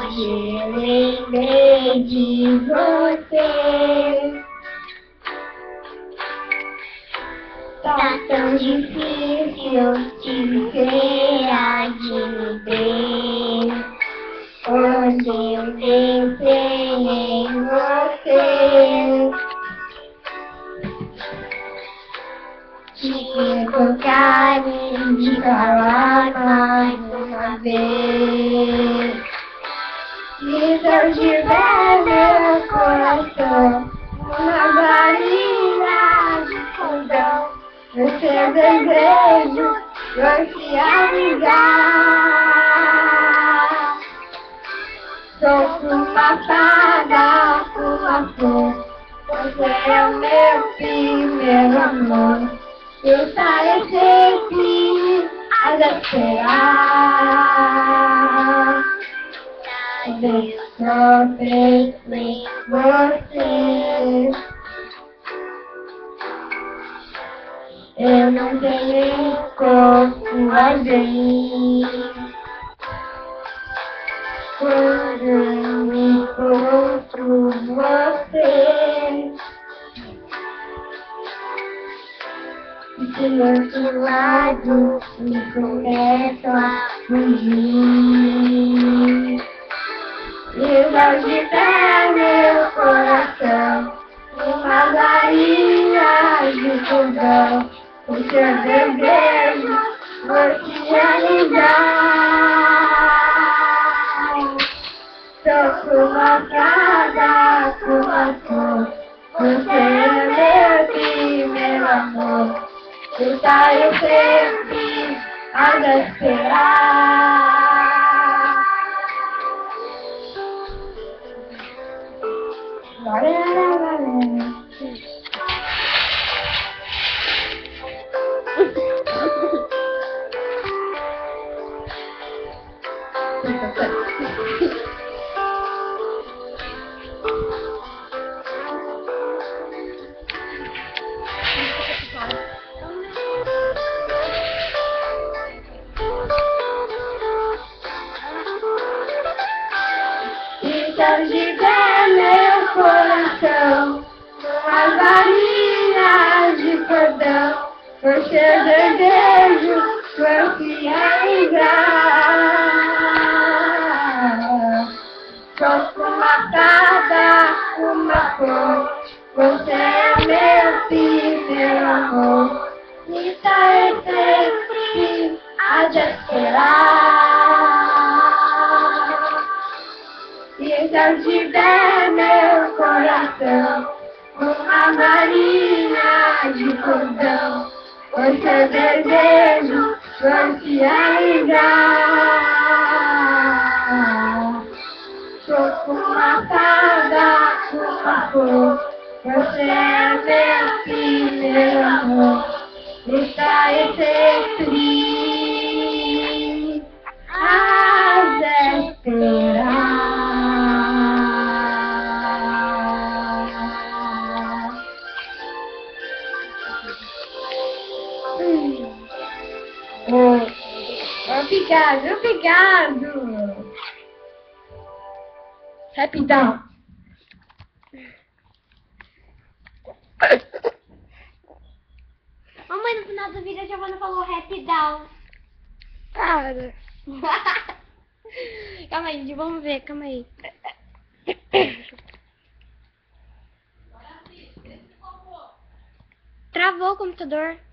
hoje lembrei de você. Tá tão difícil te ver aqui bem. Hoje eu pensei em você. Te tocar e te falar mais uma vez. E se eu tiver meu coração uma varinha de condão, o seu desejo vai se realizar. Sou uma fada, uma flor, você é o meu primeiro amor. Eu estarei sempre a esperar. Eu só penso em você. Eu não tenho como agir quando eu encontro você. Do outro lado e começo a fugir. E hoje tá meu coração uma varinha de condão. O seu desejo vou te realizar. Sou uma fada, uma flor, você é meu primeiro amor. Eu saio sempre a esperar. Então tiver meu coração uma varinha de cordão, o seu desejo vai se realizar. Sou uma fada, uma flor, você é meu primeiro amor. E estarei sempre a te esperar. E então tiver meu coração uma varinha de cordão, o seu desejo vai se realizar. Sou uma fada, uma flor, você é meu primeiro amor. Estarei sempre a esperar. Obrigado. Rapidão. Mamãe, no final do vídeo a Giovana falou rapidão. Para. Calma aí, vamos ver, calma aí. Travou o computador.